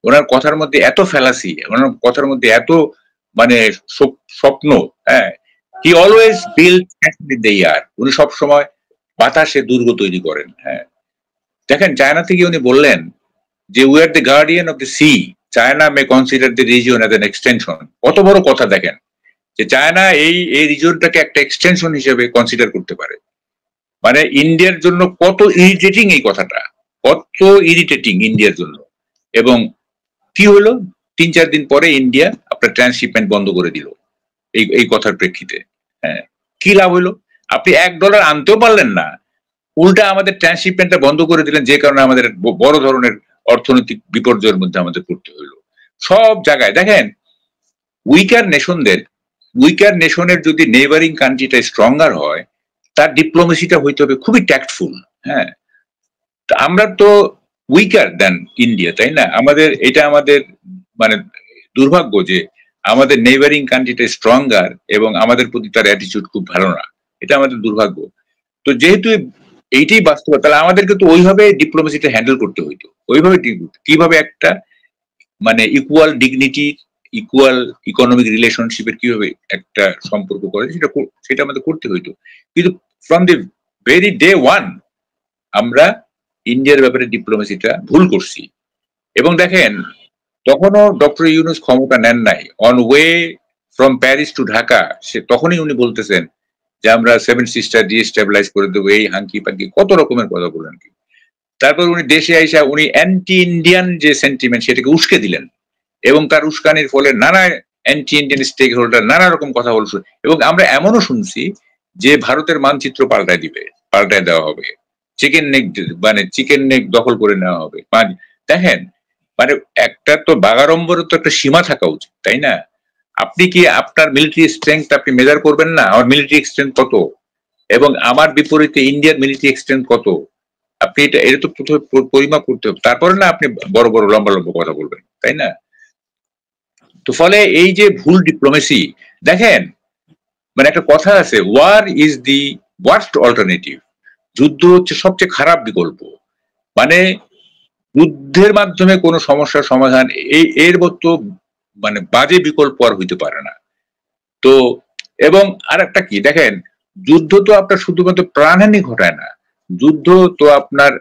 Speaker 1: ওনার কথার মধ্যে এত ফ্যালাসি, ওনার কথার মধ্যে এত মানে স্বপ্ন, হ্যাঁ। He always build with the air, উনি সবসময় বাতাসে দুর্গ তৈরি করেন, হ্যাঁ। দেখেন, চায়না থেকে উনি বললেন যে we are the guardian of the sea, China May consider the region as an extension. কত বড় কথা দেখেন, যে চায়না এই রিজিয়নটাকে একটা এক্সটেনশন হিসেবে কনসিডার করতে পারে। মানে ইন্ডিয়ার জন্য কত ইরিটেটিং এই কথাটা, কত ইরিটেটিং ইন্ডিয়ার জন্য। এবং কি হলো, 3-4 দিন পরে ইন্ডিয়া আপনার ট্রান্সশিপমেন্ট বন্ধ করে দিল এই কথার প্রেক্ষিতে, হ্যাঁ। কি লাভ হলো? আপনি $1 আনতেও পারলেন না, উল্টা আমাদের ট্রান্সশিপমেন্টটা বন্ধ করে দিলেন, যে কারণে আমাদের বড় ধরনের অর্থনৈতিক বিপর্যয়ের মধ্যে আমাদের পড়তে হইলো। সব জায়গায় দেখেন, উইকার নেশনের যদি নেইবারিং কান্ট্রিটা স্ট্রঙ্গার হয়, তার ডিপ্লোমেসিটা হইতে হবে খুবই ট্যাক্টফুল, হ্যাঁ। আমরা তো উইকার দেন ইন্ডিয়া, তাই না? আমাদের মানে দুর্ভাগ্য যে আমাদের নেইবারিং কান্ট্রিটা স্ট্রঙ্গার এবং আমাদের প্রতি তার অ্যাটিটিউড খুব ভালো না, এটা আমাদের দুর্ভাগ্য। তো যেহেতু এইটাই বাস্তবতা, তাহলে আমাদেরকে তো ওইভাবে ডিপ্লোমেসিটা হ্যান্ডেল করতে হইতো, ওইভাবে কিভাবে একটা মানে ইকুয়াল ডিগনিটি, ইকুয়াল ইকোনমিক রিলেশনশিপের কিভাবে একটা সম্পর্ক করে সেটা আমাদের করতে হইতো। কিন্তু from the very day one আমরা ইন্ডিয়ার ব্যাপারে ডিপ্লোমেসিটা ভুল করছি। এবং দেখেন, তখনও ডক্টর ইউনূস ক্ষমতা নেন নাই, on way from Paris to Dhaka তখনই উনি বলতেছেন যে আমরা 7 সিস্টার ডিস্টেবিলাইজ করে দেবো, এই হাঙ্কি পাঙ্কি কত রকমের কথা বলেন কি। তারপর উনি দেশে আইসা উনি অ্যান্টি ইন্ডিয়ান যে সেন্টিমেন্ট সেটাকে উস্কে দিলেন, এবং তার উস্কানির ফলে নানা অ্যান্টি ইন্ডিয়ান স্টেক হোল্ডার নানা রকম কথা বলছে। এবং আমরা এমনও শুনছি যে ভারতের মানচিত্র পাল্টায় দেওয়া হবে, চিকেন নেক দখল করে নেওয়া হবে। দেখেন, মানে একটা তো বাগাড়ম্বরের তো একটা সীমা থাকা উচিত, তাই না? আপনি কি আপনার মিলিটারি স্ট্রেংথ আপনি মেজার করবেন না, আমার মিলিটারি স্ট্রেংথ কত এবং আমার বিপরীতে ইন্ডিয়ার মিলিটারি স্ট্রেংথ কত? আপনি এটা তো প্রথমে পরিমাপ করতে হবে, তারপরে না আপনি বড় বড় লম্বা লম্বা কথা বলবেন, তাই না? তো ফলে এই যে ভুল ডিপ্লোমেসি, দেখেন, মানে একটা কথা আছে, war is the worst alternative, যুদ্ধ হচ্ছে সবচেয়ে খারাপ বিকল্প। মানে যুদ্ধের মাধ্যমে কোনো সমস্যার সমাধান এর মতো মানে বাজে বিকল্প আর হইতে পারে না। তো এবং আর একটা কি দেখেন, যুদ্ধ তো আপনার শুধুমাত্র প্রাণহানি ঘটায় না, যুদ্ধ তো আপনার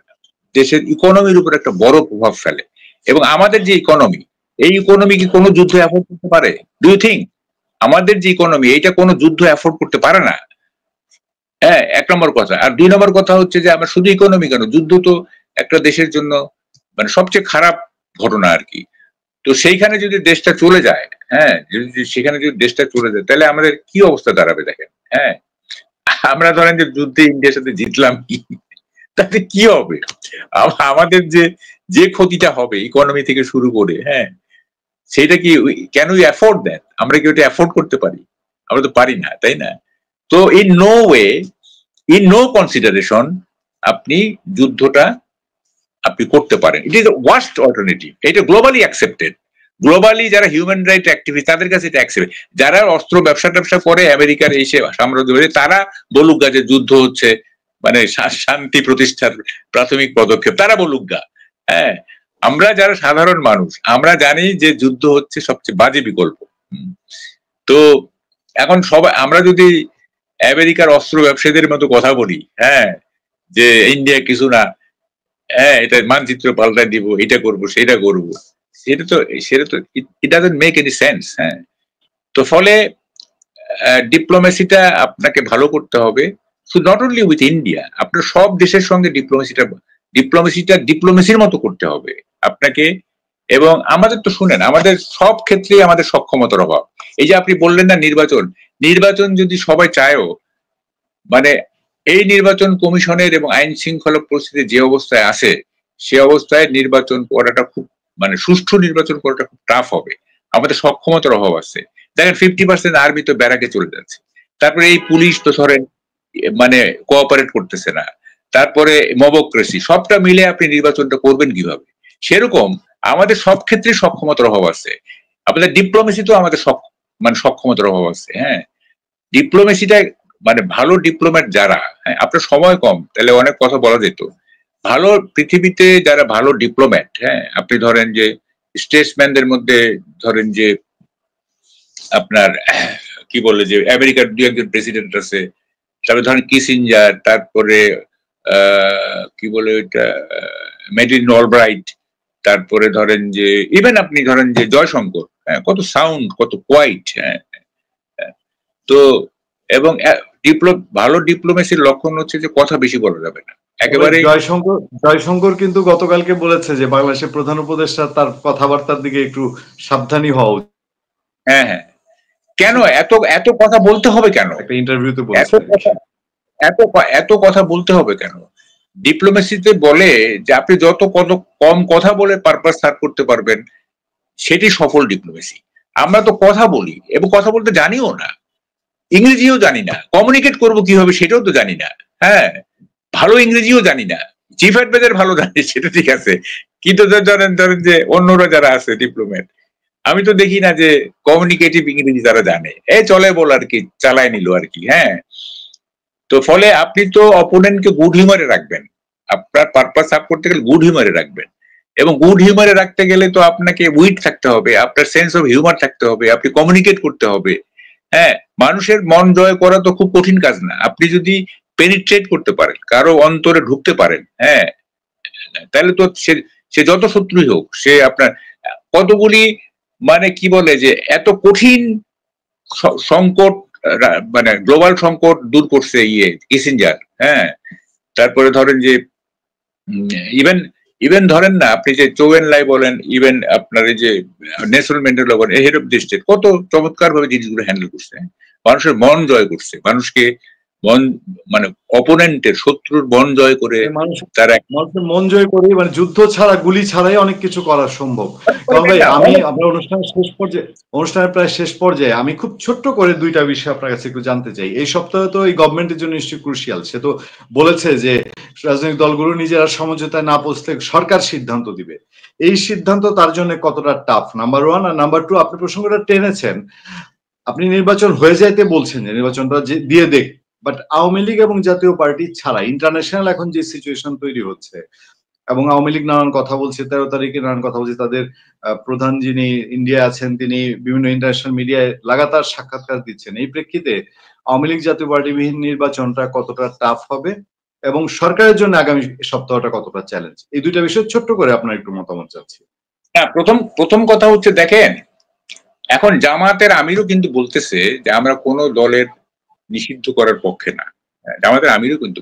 Speaker 1: দেশের ইকোনমির উপর একটা বড় প্রভাব ফেলে। এবং আমাদের যে ইকোনমি, এই ইকোনমি কি কোনো যুদ্ধ অ্যাফোর্ড করতে পারে? ডু ইউ থিঙ্ক আমাদের যে ইকোনমি এইটা কোনো যুদ্ধ অ্যাফোর্ড করতে পারে না? হ্যাঁ, 1 নম্বর কথা। আর 2 নম্বর কথা হচ্ছে যে আমরা শুধু ইকোনমি কেন, যুদ্ধ তো একটা দেশের জন্য মানে সবচেয়ে খারাপ ঘটনা আর কি। তো সেইখানে যদি দেশটা চলে যায়, হ্যাঁ, সেখানে যদি দেশটা চলে যায়, তাহলে আমাদের কি অবস্থা দাঁড়াবে দেখেন, হ্যাঁ। আমরা ধরেন যে যুদ্ধে ইন্ডিয়ার সাথে জিতলাম, তাতে কি হবে? আমাদের যে ক্ষতিটা হবে ইকোনমি থেকে শুরু করে, হ্যাঁ, সেটা কি ক্যান উই অ্যাফোর্ড দ্যাট? আমরা কি ওটা অ্যাফোর্ড করতে পারি? আমরা তো পারি না, তাই না? তো in no way, in no consideration আপনি যুদ্ধটা আপনি করতে পারেন। It is the worst alternative. এটা গ্লোবালি অ্যাকসেপ্টেড। গ্লোবালি যারা হিউম্যান রাইট অ্যাক্টিভিস্ট তাদের কাছে এটা অ্যাকসেপ্ট। যারা অস্ত্র ব্যবসা ট্যাবসা করে আমেরিকার এসে সাম্রাজ্য, তারা বলুক গা যে যুদ্ধ হচ্ছে মানে শান্তি প্রতিষ্ঠার প্রাথমিক পদক্ষেপ, তারা বলুক গা। হ্যাঁ, আমরা যারা সাধারণ মানুষ আমরা জানি যে যুদ্ধ হচ্ছে সবচেয়ে বাজে বিকল্প। তো এখন সবাই আমরা যদি আমেরিকার অস্ত্র ব্যবসায়ীদের মতো কথা বলি, হ্যাঁ, যে ইন্ডিয়া কিছু না, হ্যাঁ এটা মানচিত্র পাল্টায় দিব, এটা করব সেটা করব, সেটা তো it doesn't make any sense. হ্যাঁ, তো ফলে ডিপ্লোমেসিটা আপনাকে ভালো করতে হবে, নট অনলি উইথ ইন্ডিয়া, আপনার সব দেশের সঙ্গে ডিপ্লোমেসির মতো করতে হবে আপনাকে। এবং আমাদের তো শুনেন, আমাদের সব ক্ষেত্রেই আমাদের সক্ষমতার অভাব। এই যে আপনি বললেন না নির্বাচন যদি সবাই চায়ও, মানে এই নির্বাচন কমিশনের এবং আইন শৃঙ্খলা পরিস্থিতি যে অবস্থায় আছে সে অবস্থায় নির্বাচন করাটা খুব মানে সুষ্ঠু নির্বাচন করাটা খুব টাফ হবে। আমাদের সক্ষমতার অভাব আছে। দেখেন 50% আর্মি তো ব্যারাকে চলে যাচ্ছে, তারপরে এই পুলিশ তো ধরেন মানে কোঅপারেট করতেছে না, তারপরে মবক্রেসি, সবটা মিলে আপনি নির্বাচনটা করবেন কিভাবে? সেরকম আমাদের সব ক্ষেত্রে সক্ষমতার অভাব আছে। আমাদের ডিপ্লোমেসি তো আমাদের মানে সক্ষমতার অভাব আছে। হ্যাঁ, ডিপ্লোমেসিটা মানে ভালো ডিপ্লোম্যাট যারা, হ্যাঁ আপনার সময় কম তাহলে অনেক কথা বলা যেত। ভালো পৃথিবীতে যারা ভালো ডিপ্লোম্যাট, হ্যাঁ আপনি ধরেন যে স্টেটসম্যানদের মধ্যে ধরেন যে আপনার কি বলে যে আমেরিকার 2-1 জন প্রেসিডেন্ট আছে, তারপরে ধরেন কিসিঞ্জার, তারপরে কি বলে ওইটা মেডিলিন অলব্রাইট, তারপরে ধরেন যে ইভেন আপনি ধরেন যে জয়শঙ্কর, হ্যাঁ কত সাউন্ড, কত কোয়াইট। হ্যাঁ, তো এবং ভালো ডিপ্লোমেসির লক্ষণ হচ্ছে যে কথা বেশি বলা যাবে না একেবারে।
Speaker 2: জয়শঙ্কর কিন্তু গতকালকে বলেছে যে বাংলাদেশের প্রধান উপদেষ্টা তার কথাবার্তার দিকে একটু সাবধানী হওয়া উচিত।
Speaker 1: হ্যাঁ হ্যাঁ, কেন এত কথা বলতে হবে কেন?
Speaker 2: একটা ইন্টারভিউতে বলেছে
Speaker 1: এত কথা বলতে হবে কেন? ডিপ্লোমেসিতে বলে যে আপনি যত কম কথা বলে পারপাস সার্ভ করতে পারবেন সেটি সফল ডিপ্লোমেসি। আমরা তো কথা বলি এবং কথা বলতে জানিও না, ইংরেজিও জানি না, কমিউনিকেট করবো কিভাবে সেটাও তো জানি না। হ্যাঁ, ভালো ইংরেজিও জানি না, চিফ অ্যাডভাইজার ভালো জানি সেটা ঠিক আছে, কিন্তু ধরেন যে অন্যরা যারা আছে ডিপ্লোমেট, আমি তো দেখি না যে কমিউনিকেটিভ ইংরেজি তারা জানে, চলে বল আর কি, চালায় নিল আর কি। হ্যাঁ, তো ফলে আপনি তো অপোনেন্টকে গুড হিউমারে রাখবেন, আপনার পারপাস সার্ভ করতে গেলে গুড হিউমারে রাখবেন, এবং গুড হিউমারে রাখতে গেলে তো আপনাকে উইট থাকতে হবে, আপনার সেন্স অফ হিউমার থাকতে হবে, আপনি কমিউনিকেট করতে হবে। হ্যাঁ, মানুষের মন জয় করা তো খুব কঠিন কাজ না, আপনি যদি পেনিট্রেট করতে পারেন, কারো অন্তরে ঢুকতে পারেন, হ্যাঁ তাহলে তো সে যত শত্রুই হোক, সে আপনার কতগুলি মানে কি বলে যে এত কঠিন সংকট, মানে গ্লোবাল সংকট দূর করছে কিসিঞ্জার। হ্যাঁ, তারপরে ধরেন যে ইভেন ধরেন না আপনি যে চৌয়েন লাই বলেন, ইভেন আপনার এই যে নেলসন ম্যান্ডেলা বলেন, হেড অফ দ্য স্টেট কত চমৎকার ভাবে জিনিসগুলো হ্যান্ডেল করছে, মানুষের মন জয় করছে, মানুষকে মন মানে অপোনেন্টের শত্রুর মন জয় করে তারা
Speaker 2: মানুষের মন জয় করে, মানে যুদ্ধ ছাড়া গুলি ছাড়াই অনেক কিছু করা সম্ভব। কারণ ভাই আমি আপনার অনুষ্ঠানের প্রায় শেষ পর্যায়ে আমি খুব ছোট্ট করে 2টা বিষয় আপনার কাছে একটু জানতে চাই। এই সপ্তাহে তো এই গভর্নমেন্টের জন্য নিশ্চয়ই ক্রুশিয়াল, সে তো বলেছে যে রাজনৈতিক দলগুলো নিজেরা সমঝোতায় না পৌঁছলে সরকার সিদ্ধান্ত দিবে। এই সিদ্ধান্ত তার জন্য কতটা টাফ, নাম্বার 1। আর নাম্বার 2, আপনি প্রসঙ্গটা টেনেছেন, আপনি নির্বাচন হয়ে যাইতে বলছেন যে নির্বাচনটা দিয়ে দেখ, বাট আওয়ামী লীগ এবং জাতীয় পার্টি ছাড়া ইন্টারন্যাশনাল এখন যে সিচুয়েশন তৈরি হচ্ছে, এবং আওয়ামী লীগ নানান কথা বলছে, 13 তারিখে নানান কথা বলছে, তাদের প্রধান যিনি ইন্ডিয়া আছেন তিনি বিভিন্ন ইন্টারন্যাশনাল মিডিয়ায় লাগাতার সাক্ষাৎকার দিচ্ছেন, এই প্রেক্ষিতে আওয়ামী লীগ জাতীয় পার্টিবিহীন নির্বাচনটা কতটা টাফ হবে এবং সরকারের জন্য আগামী সপ্তাহটা কতটা চ্যালেঞ্জ, এই 2টা বিষয় ছোট্ট করে আপনার একটু মতামত চাচ্ছি।
Speaker 1: হ্যাঁ, প্রথম কথা হচ্ছে দেখেন, এখন জামাতের আমিরও কিন্তু বলতেছে যে আমরা কোনো দলের নিষিদ্ধ করার পক্ষে না, জামাতের আমিরও কিন্তু,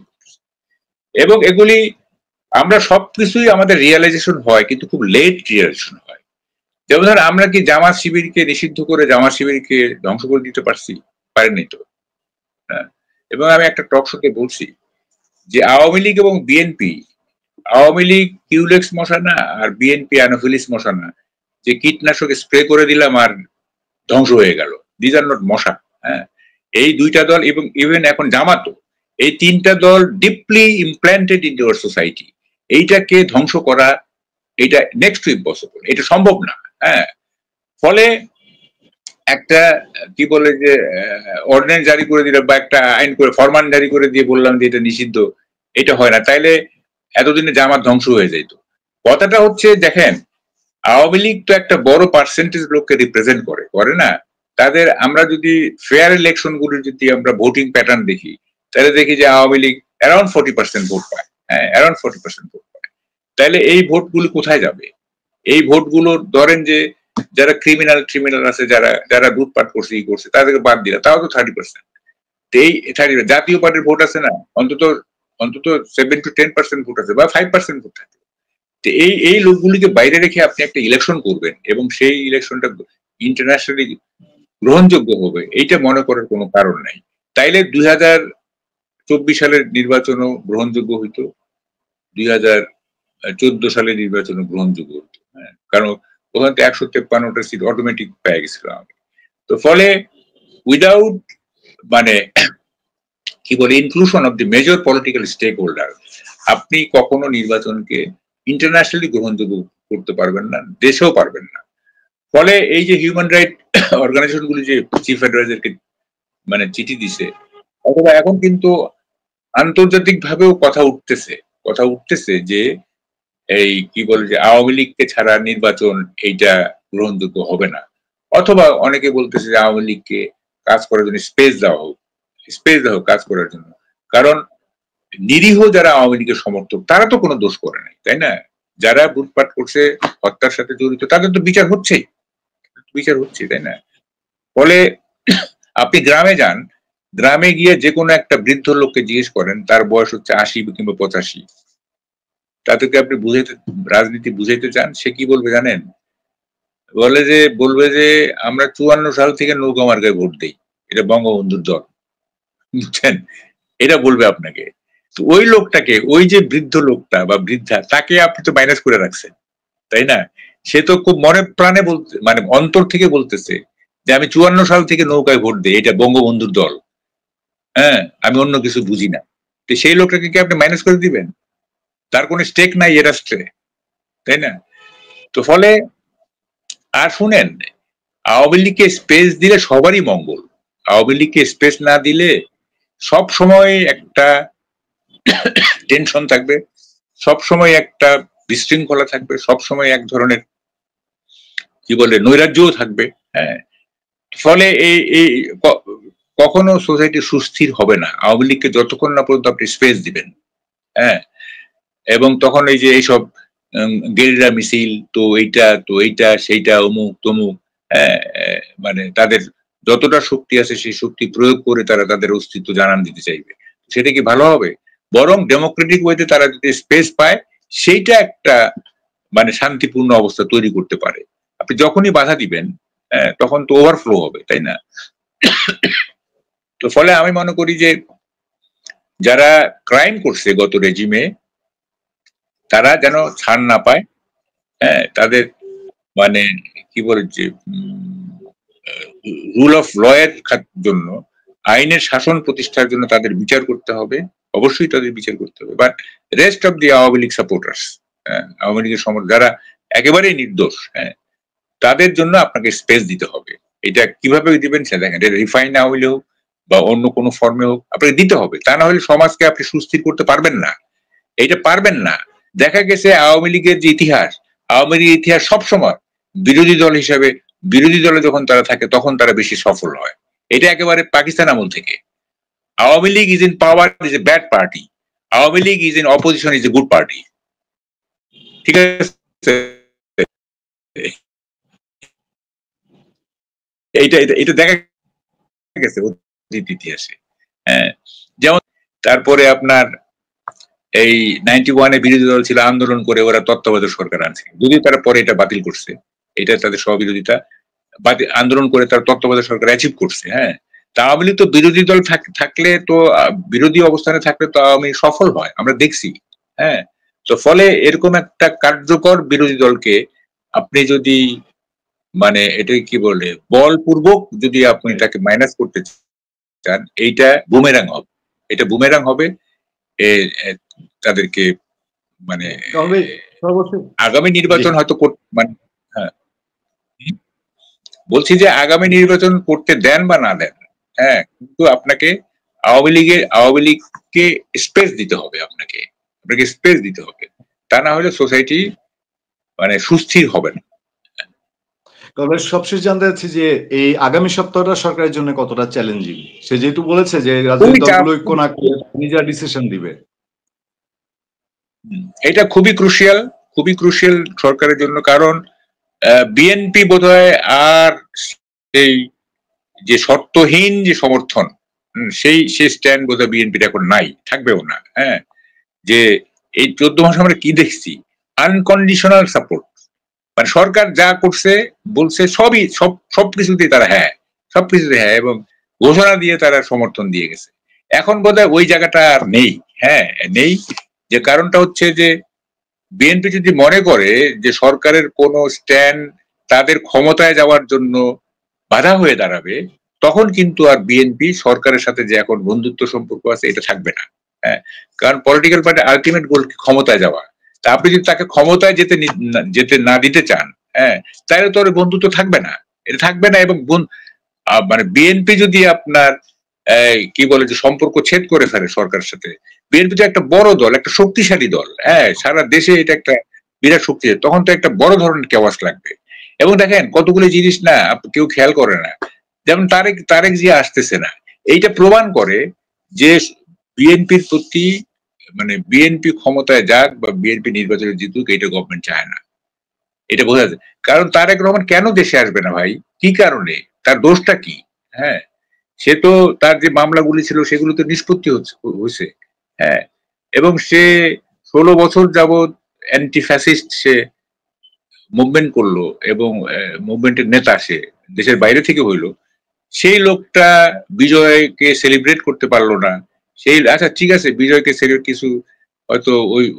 Speaker 1: এবং এগুলি আমরা সবকিছুই আমাদের রিয়েলাইজেশন হয় কিন্তু খুব লেট রিয়েলাইজেশন হয়। যেমন ধর আমরা কি জামাত শিবিরকে নিষিদ্ধ করে জামাত শিবিরকে ধ্বংস করে দিতে পারিনি তো। হ্যাঁ, এবং আমি একটা টক শোতে বলছি যে আওয়ামী লীগ এবং বিএনপি, আওয়ামী লীগ কিউলেক্স মশা না আর বিএনপি অ্যানোফিলিস মশা না, যে কীটনাশক স্প্রে করে দিলাম আর ধ্বংস হয়ে গেল, দিজ আর নট মশা। হ্যাঁ, এই দুইটা দল এবং ইভেন এখন জামাতও, এই তিনটা দল deeply implanted in our society. এইটাকে ধ্বংস করা এটা নেক্সট টু ইম্পসিবল, এটা সম্ভব না। হ্যাঁ, ফলে একটা কি বলে যে অর্ডিন্যান্স জারি করে দিলে বা একটা আইন করে ফরমান জারি করে দিয়ে বললাম যে এটা নিষিদ্ধ, এটা হয় না। তাইলে এতদিনে জামাত ধ্বংস হয়ে যেত। কথাটা হচ্ছে দেখেন, আওয়ামী লীগ তো একটা বড় পার্সেন্টেজ লোককে রিপ্রেজেন্ট করে না? তাদের আমরা যদি ফেয়ার ইলেকশন গুলো যদি আমরা ভোটিং প্যাটার্ন দেখি, তাহলে দেখি যে আওয়ামী লীগ অ্যারাউন্ড 40% ভোট পায়। হ্যাঁ, অ্যারাউন্ড 40% ভোট পায়। তাহলে এই ভোটগুলো কোথায় যাবে? এই ভোটগুলো ধরেন যে যারা ক্রিমিনাল আছে, যারা লুটপাট করছে ই করছে তাদেরকে বাদ দিলে তাও তো 30%। এই 30 জাতীয় পার্টির ভোট আছে না, অন্তত 7 to 10% ভোট আছে বা 5% ভোট থাকে। তো এই লোকগুলিকে বাইরে রেখে আপনি একটা ইলেকশন করবেন এবং সেই ইলেকশনটা ইন্টারন্যাশনালি গ্রহণযোগ্য হবে, এইটা মনে করার কোনো কারণ নাই। তাইলে 2024 সালের নির্বাচনও গ্রহণযোগ্য হইতো, 2014 সালের নির্বাচনও গ্রহণযোগ্য হইতো। হ্যাঁ, কারণ ওখান থেকে 153টা সিট অটোমেটিক পেয়ে গেছিল। তো ফলে উইদাউট মানে কি বলে inclusion of the major political stakeholder আপনি কখনো নির্বাচনকে ইন্টারন্যাশনালি গ্রহণযোগ্য করতে পারবেন না, দেশেও পারবেন না। ফলে এই যে হিউম্যান রাইট অর্গানাইজেশন গুলি যে চিফ অ্যাডভাইজারকে মানে চিঠি দিছে, অথবা এখন কিন্তু আন্তর্জাতিক ভাবেও কথা উঠতেছে যে এই কি বলে যে আওয়ামী লীগকে ছাড়া নির্বাচন এইটা গ্রহণযোগ্য হবে না। অথবা অনেকে বলতেছে যে আওয়ামী লীগকে কাজ করার জন্য স্পেস দেওয়া হোক কাজ করার জন্য। কারণ নিরীহ যারা আওয়ামী লীগের সমর্থক তারা তো কোনো দোষ করে নাই, তাই না? যারা লুটপাট করছে, হত্যার সাথে জড়িত, তাদের তো বিচার হচ্ছে, তাই না? ফলে আপনি গ্রামে যান, গ্রামে গিয়ে যে কোনো একটা বৃদ্ধ লোককে জিজ্ঞেস করেন তার বয়স হচ্ছে 80 কিংবা 85, তাদেরকে আপনি রাজনীতি বুঝাইতে চান, সে কি বলবে জানেন? বলবে যে আমরা 54 সাল থেকে নৌকা মার্কায় ভোট দিই, এটা বঙ্গবন্ধুর দল, বুঝছেন? এটা বলবে আপনাকে। তো ওই লোকটাকে, ওই যে বৃদ্ধ লোকটা বা বৃদ্ধা, তাকে আপনি তো মাইনাস করে রাখছেন, তাই না? সে তো খুব মনে প্রাণে বলতে মানে অন্তর থেকে বলতেছে যে আমি 54 সাল থেকে নৌকায় ভোট দিই, এটা বঙ্গবন্ধুর দল। হ্যাঁ, আমি অন্য কিছু বুঝি না। তো সেই লোকটাকে কি আপনি মাইনাস করে দিবেন? তার কোনো স্টেক নাই এ রাষ্ট্রে, তাই না? তো ফলে আর শুনেন, আওয়ামী লীগকে স্পেস দিলে সবারই মঙ্গল। আওয়ামী লীগকে স্পেস না দিলে সব সময় একটা টেনশন থাকবে, সব সময় একটা বিশৃঙ্খলা থাকবে, সব সময় এক ধরনের কি বলে নৈরাজ্যও থাকবে। হ্যাঁ, ফলে এই কখনো সোসাইটি সুস্থির হবে না আওয়ামী লীগকে যতক্ষণ না পর্যন্ত আপনি স্পেস দিবেন। হ্যাঁ, এবং তখন এই যে এইসব গেরিলা মিছিল, তো এইটা সেইটা অমুক তমুক, মানে তাদের যতটা শক্তি আছে সেই শক্তি প্রয়োগ করে তারা তাদের অস্তিত্ব জানান দিতে চাইবে। সেটা কি ভালো হবে? বরং ডেমোক্রেটিক ওয়েতে তারা যদি স্পেস পায়, সেইটা একটা মানে শান্তিপূর্ণ অবস্থা তৈরি করতে পারে। আপনি যখনই বাধা দিবেন তখন তো ওভারফ্লো হবে, তাই না? তো ফলে আমি মনে করি যে যারা ক্রাইম করছে গত রেজিমে, তারা যেন ছাড় না পায়। হ্যাঁ, তাদের মানে কি বলে যে রুল অফ ল এর জন্য, আইনের শাসন প্রতিষ্ঠার জন্য তাদের বিচার করতে হবে, অবশ্যই তাদের বিচার করতে হবে। But rest of the Awami League supporters, Awami লীগের যারা একেবারেই নির্দোষ, হ্যাঁ, তাদের জন্য আপনাকে স্পেস দিতে হবে। এটা কিভাবে দিবেন সে দেখেন, এটা রিফাইন না হইলে হোক বা অন্য কোনো ফর্মে হোক, আপনাকে দিতে হবে। তা না হলে সমাজকে আপনি সুস্থির করতে পারবেন না, এইটা পারবেন না। দেখা গেছে আওয়ামী লীগের যে ইতিহাস, আওয়ামী লীগের ইতিহাস সবসময় বিরোধী দল হিসেবে, বিরোধী দলে যখন তারা থাকে তখন তারা বেশি সফল হয়। এটা একেবারে পাকিস্তান আমল থেকে। Awami League is in power is a bad party, Awami League is in opposition is a good party. ঠিক আছে, এটা দেখা গেছে ইতিহাসে। হ্যাঁ, যেমন তারপরে আপনার এই 91-এ বিরোধী দল ছিল, আন্দোলন করে ওরা তত্ত্বাবধায়ক সরকার আনছে, যদিও তারা পরে এটা বাতিল করছে। এটা তাদের সহবিরোধিতা, আন্দোলন করে তারা তত্ত্বাবধায়ক সরকার অ্যাচিভ করছে। হ্যাঁ, তা আওয়ামী লীগ তো বিরোধী দল থাকলে তো বিরোধী অবস্থানে থাকলে তো আওয়ামী সফল হয়, আমরা দেখছি। হ্যাঁ, তো ফলে এরকম একটা কার্যকর বিরোধী দলকে আপনি যদি মানে এটা কি বলে বলপূর্বক যদি আপনি তাকে মাইনাস করতে চান, এইটা বুমেরাং হবে, এটা বুমেরাং হবে তাদেরকে, মানে আগামী নির্বাচন হয়তো মানে হ্যাঁ, বলছি যে আগামী নির্বাচন করতে দেন বা না দেন, হ্যাঁ, কিন্তু আপনাকে আওয়ামী লীগকে স্পেস দিতে হবে, আপনাকে স্পেস দিতে হবে, তা না হলে সোসাইটি মানে সুস্থির হবে না।
Speaker 2: সবশেষ জানতে চাচ্ছি যে এই আগামী সপ্তাহটা সরকারের জন্য কতটা চ্যালেঞ্জিং, সে যেহেতু বলেছে যে রাজনৈতিক দলগুলো ঐক্য না করে নিজেরা ডিসিশন দিবে।
Speaker 1: এটা খুবই ক্রুশিয়াল সরকারের জন্য, কারণ বিএনপি বোধহয় আর সেই যে শর্তহীন যে সমর্থন, সেই স্ট্যান্ড বোধহয় বিএনপির এখন নাই, থাকবেও না। হ্যাঁ, যে এই 14 মাস আমরা কি দেখছি, আনকন্ডিশনাল সাপোর্ট, মানে সরকার যা করছে বলছে সবকিছুতেই তারা হ্যাঁ, সবকিছুতে হ্যাঁ, এবং ঘোষণা দিয়ে তারা সমর্থন দিয়ে গেছে। এখন বোধহয় ওই জায়গাটা আর নেই। হ্যাঁ, নেই, যে কারণটা হচ্ছে যে বিএনপি যদি মনে করে যে সরকারের কোন স্ট্যান্ড তাদের ক্ষমতায় যাওয়ার জন্য বাধা হয়ে দাঁড়াবে, তখন কিন্তু আর বিএনপি সরকারের সাথে যে এখন বন্ধুত্ব সম্পর্ক আছে এটা থাকবে না। হ্যাঁ, কারণ পলিটিক্যাল পার্টি আলটিমেট গোল ক্ষমতায় যাওয়া। তা আপনি যদি তাকে ক্ষমতায় যেতে না দিতে চান, হ্যাঁ, তাহলে তো বন্ধুত্ব থাকবে না, এটা থাকবে না। এবং মানে বিএনপি যদি আপনার কি বলে যে সম্পর্ক ছেদ করে ফেলে সরকারের সাথে, বিএনপি তো একটা বড় দল, একটা শক্তিশালী দল, হ্যাঁ, সারা দেশে এটা একটা বিরাট শক্তি, তখন তো একটা বড় ধরনের কেওয়াস লাগবে। এবং দেখেন কতগুলি জিনিস না কেউ খেয়াল করে না, যেমন তারেক জিয়া আসতেছে না, এইটা প্রমাণ করে যে বিএনপির প্রতি, মানে বিএনপি ক্ষমতায় যাক বা বিএনপি নির্বাচনে জিতুক, এটা গভর্নমেন্ট চায় না, এটা বোঝা যায়। কারণ তারেক রহমান কেন দেশে আসবে না ভাই, কি কারণে, তার দোষটা কি? হ্যাঁ, সে তো তার যে মামলাগুলি ছিল সেগুলো তো নিষ্পত্তি হয়েছে। হ্যাঁ, এবং সে 16 বছর যাবৎ অ্যান্টি ফ্যাসিস্ট সে মুভমেন্ট করলো, এবং মুভমেন্টের নেতা সে দেশের বাইরে থেকে হইলো, সেই লোকটা বিজয়কে সেলিব্রেট করতে পারলো না। সেই, আচ্ছা ঠিক আছে, বিজয়কে সেলিব্রেট কিছু হয়তো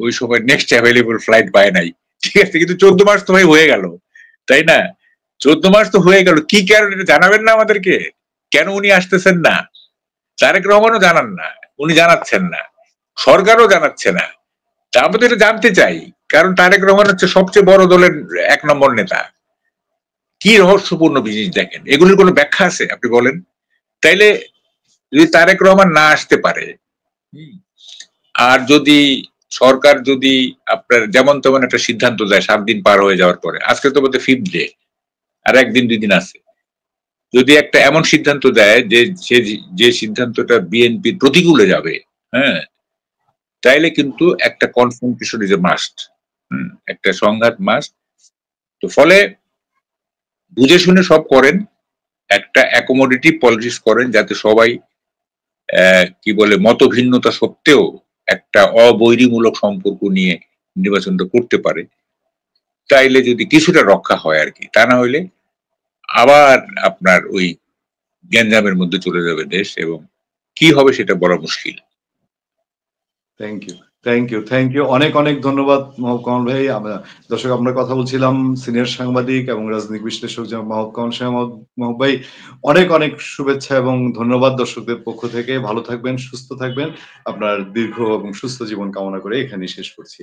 Speaker 1: ওই সময় নেক্সট অ্যাভেলেবল ফ্লাইট পায় নাই, ঠিক আছে, কিন্তু 14 মাস তো ভাই হয়ে গেল, তাই না? 14 মাস তো হয়ে গেল, কি কারণে জানাবেন না আমাদেরকে? কেন উনি আসতেছেন না? তারেক রহমানও জানান না, উনি জানাচ্ছেন না, সরকারও জানাচ্ছে না। তা আমরা তো এটা জানতে চাই, কারণ তারেক রহমান হচ্ছে সবচেয়ে বড় দলের 1 নম্বর নেতা। কি রহস্যপূর্ণ জিনিস দেখেন, এগুলির কোনো ব্যাখ্যা আছে আপনি বলেন? তাইলে যদি তারেক রহমান না আসতে পারে, আর যদি সরকার যদি আপনার যেমন তেমন একটা সিদ্ধান্ত দেয় 7 দিন পার হয়ে যাওয়ার পরে, আজকে তো বলতে 5th ডে, আর 1 দিন 2 দিন আছে, যদি একটা এমন সিদ্ধান্ত দেয় যে সিদ্ধান্তটা বিএনপির প্রতিকূলে যাবে, হ্যাঁ, তাইলে কিন্তু একটা কনফ্রন্টেশন ইজ এ মাস্ট, একটা সংঘাত মাস্ট। তো ফলে বুঝে শুনে সব করেন, একটা অ্যাকোমোডেটিভ পলিটিক্স করেন, যাতে সবাই কি বলে মত ভিন্নতা সত্ত্বেও একটা অবৈরীমূলক সম্পর্ক নিয়ে নির্বাচনটা করতে পারে, তাইলে যদি কিছুটা রক্ষা হয় আর কি, তা না হইলে আবার আপনার ওই গ্যাঞ্জামের মধ্যে চলে যাবে দেশ, এবং কি হবে সেটা বলা মুশকিল।
Speaker 2: থ্যাংক ইউ অনেক ধন্যবাদ মাহবুব কামাল ভাই। দর্শক, আমরা কথা বলছিলাম সিনিয়র সাংবাদিক এবং রাজনৈতিক বিশ্লেষক মাহবুব কামাল সাহেব। মাহবুব ভাই, অনেক শুভেচ্ছা এবং ধন্যবাদ দর্শকদের পক্ষ থেকে। ভালো থাকবেন, সুস্থ থাকবেন, আপনার দীর্ঘ এবং সুস্থ জীবন কামনা করে এখানেই শেষ করছি।